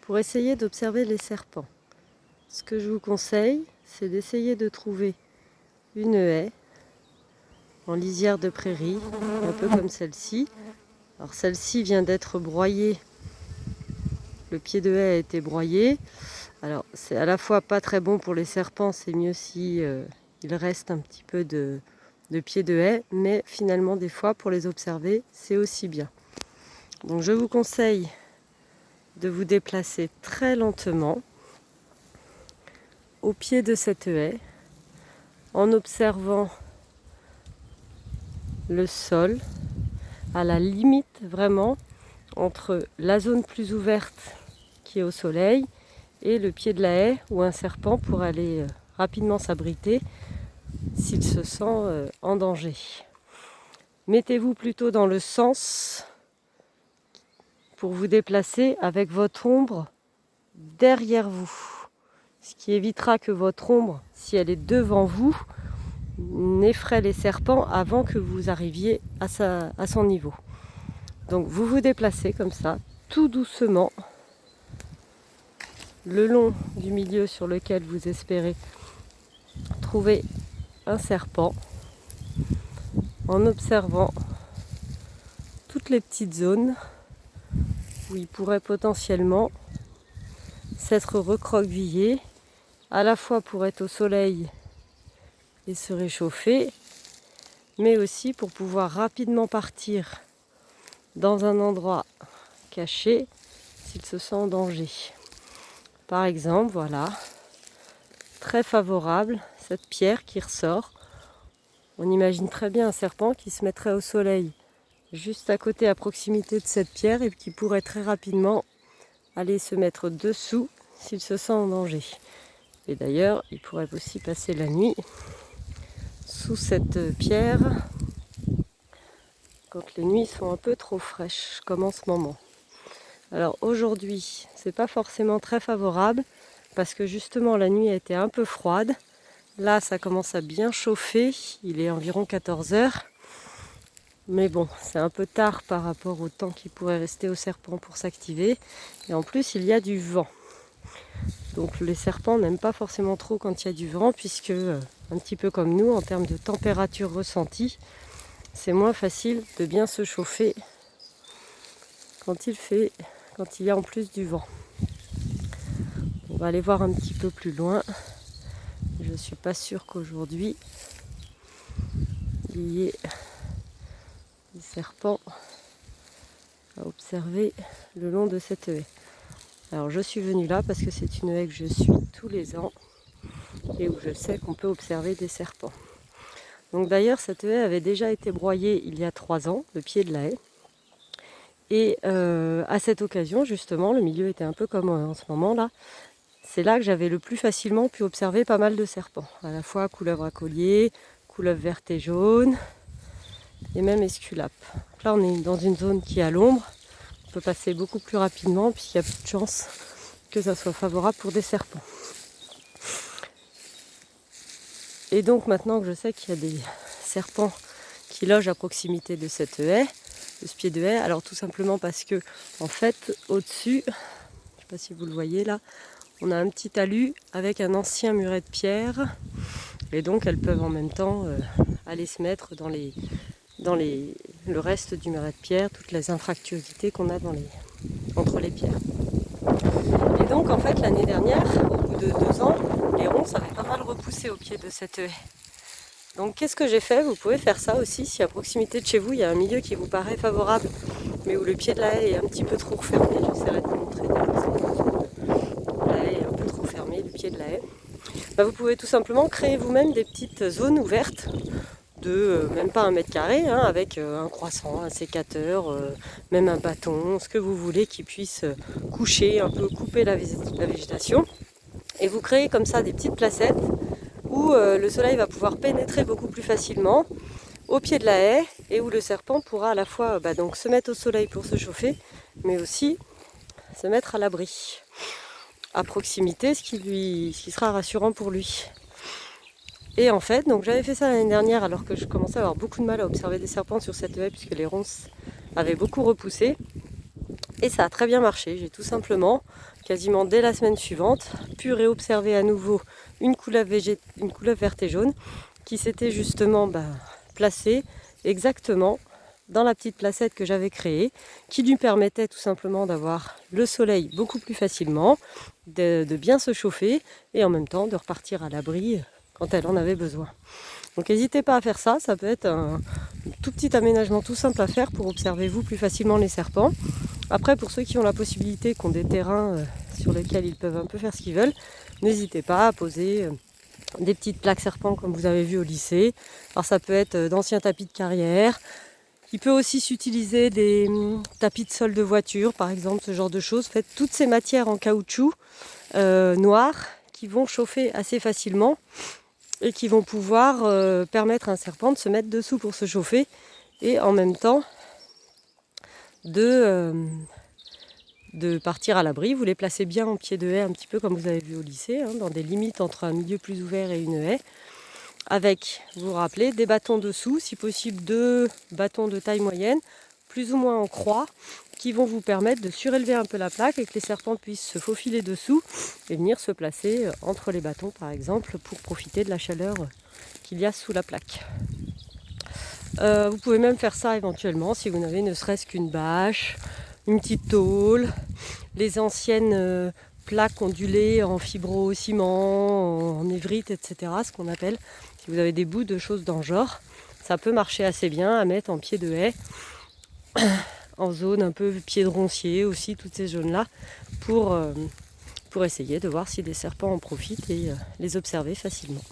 pour essayer d'observer les serpents. Ce que je vous conseille, c'est d'essayer de trouver une haie en lisière de prairie, un peu comme celle-ci. Alors celle-ci vient d'être broyée, le pied de haie a été broyé. Alors c'est à la fois pas très bon pour les serpents, c'est mieux si il reste un petit peu de pied de haie, mais finalement des fois pour les observer, c'est aussi bien. Donc je vous conseille de vous déplacer très lentement au pied de cette haie en observant le sol à la limite vraiment entre la zone plus ouverte qui est au soleil et le pied de la haie où un serpent pourrait aller rapidement s'abriter s'il se sent en danger. Mettez-vous plutôt dans le sens pour vous déplacer avec votre ombre derrière vous, ce qui évitera que votre ombre, si elle est devant vous, n'effraie les serpents avant que vous arriviez à son niveau. Donc vous vous déplacez comme ça, tout doucement, le long du milieu sur lequel vous espérez trouver un serpent, en observant toutes les petites zones où il pourrait potentiellement s'être recroquevillé, à la fois pour être au soleil et se réchauffer, mais aussi pour pouvoir rapidement partir dans un endroit caché s'il se sent en danger. Par exemple, voilà, très favorable, cette pierre qui ressort. On imagine très bien un serpent qui se mettrait au soleil juste à côté, à proximité de cette pierre, et qui pourrait très rapidement aller se mettre dessous s'il se sent en danger. Et d'ailleurs, il pourrait aussi passer la nuit sous cette pierre quand les nuits sont un peu trop fraîches, comme en ce moment. Alors aujourd'hui, c'est pas forcément très favorable parce que justement la nuit a été un peu froide. Là, ça commence à bien chauffer, il est environ 14 heures. Mais bon, c'est un peu tard par rapport au temps qui pourrait rester au serpent pour s'activer. Et en plus, il y a du vent. Donc les serpents n'aiment pas forcément trop quand il y a du vent, puisque, un petit peu comme nous, en termes de température ressentie, c'est moins facile de bien se chauffer quand il y a en plus du vent. On va aller voir un petit peu plus loin. Je ne suis pas sûre qu'aujourd'hui, il y ait des serpents à observer le long de cette haie. Alors je suis venue là parce que c'est une haie que je suis tous les ans et où je sais qu'on peut observer des serpents. Donc d'ailleurs cette haie avait déjà été broyée il y a 3 ans, le pied de la haie. Et à cette occasion justement, le milieu était un peu comme en ce moment là. C'est là que j'avais le plus facilement pu observer pas mal de serpents. À la fois couleuvre à collier, couleuvre verte et jaune et même esculape. Donc là on est dans une zone qui est à l'ombre. On peut passer beaucoup plus rapidement puisqu'il y a plus de chances que ça soit favorable pour des serpents. Et donc maintenant que je sais qu'il y a des serpents qui logent à proximité de cette haie, de ce pied de haie, alors tout simplement parce que en fait au-dessus, je ne sais pas si vous le voyez là, on a un petit talus avec un ancien muret de pierre et donc elles peuvent en même temps aller se mettre dans le reste du muret de pierre, toutes les infractuosités qu'on a entre les pierres. Et donc en fait l'année dernière, au bout de 2 ans, les ronces avaient pas mal repoussé au pied de cette haie. Donc qu'est-ce que j'ai fait? Vous pouvez faire ça aussi si à proximité de chez vous il y a un milieu qui vous paraît favorable mais où le pied de la haie est un petit peu trop refermé. J'essaierai de vous montrer des exemples. La haie est un peu trop fermée, le pied de la haie. Vous pouvez tout simplement créer vous-même des petites zones ouvertes de même pas 1 mètre carré, hein, avec un croissant, un sécateur, même un bâton, ce que vous voulez qui puisse coucher, un peu couper la végétation. Et vous créez comme ça des petites placettes où le soleil va pouvoir pénétrer beaucoup plus facilement au pied de la haie et où le serpent pourra à la fois donc se mettre au soleil pour se chauffer, mais aussi se mettre à l'abri, à proximité, ce qui sera rassurant pour lui. Et en fait, donc j'avais fait ça l'année dernière alors que je commençais à avoir beaucoup de mal à observer des serpents sur cette haie puisque les ronces avaient beaucoup repoussé. Et ça a très bien marché. J'ai tout simplement, quasiment dès la semaine suivante, pu réobserver à nouveau une couleuvre verte et jaune qui s'était justement placée exactement dans la petite placette que j'avais créée, qui lui permettait tout simplement d'avoir le soleil beaucoup plus facilement, de bien se chauffer et en même temps de repartir à l'abri quand elle en avait besoin. Donc n'hésitez pas à faire ça, ça peut être un tout petit aménagement tout simple à faire pour observer vous plus facilement les serpents. Après, pour ceux qui ont la possibilité, qui ont des terrains sur lesquels ils peuvent un peu faire ce qu'ils veulent, n'hésitez pas à poser des petites plaques serpents comme vous avez vu au lycée. Alors ça peut être d'anciens tapis de carrière. Il peut aussi s'utiliser des tapis de sol de voiture, par exemple, ce genre de choses. Faites toutes ces matières en caoutchouc noir qui vont chauffer assez facilement et qui vont pouvoir permettre à un serpent de se mettre dessous pour se chauffer et en même temps de partir à l'abri. Vous les placez bien en pied de haie, un petit peu comme vous avez vu au lycée, dans des limites entre un milieu plus ouvert et une haie. Avec, vous vous rappelez, des bâtons dessous, si possible 2 bâtons de taille moyenne, plus ou moins en croix, qui vont vous permettre de surélever un peu la plaque et que les serpents puissent se faufiler dessous et venir se placer entre les bâtons par exemple pour profiter de la chaleur qu'il y a sous la plaque. Vous pouvez même faire ça éventuellement si vous n'avez ne serait-ce qu'une bâche, une petite tôle, les anciennes plaques ondulées en fibro-ciment, en évrite, etc. Ce qu'on appelle, si vous avez des bouts de choses dans le genre, ça peut marcher assez bien à mettre en pied de haie, en zone un peu pied de roncier aussi, toutes ces zones-là, pour essayer de voir si des serpents en profitent et les observer facilement.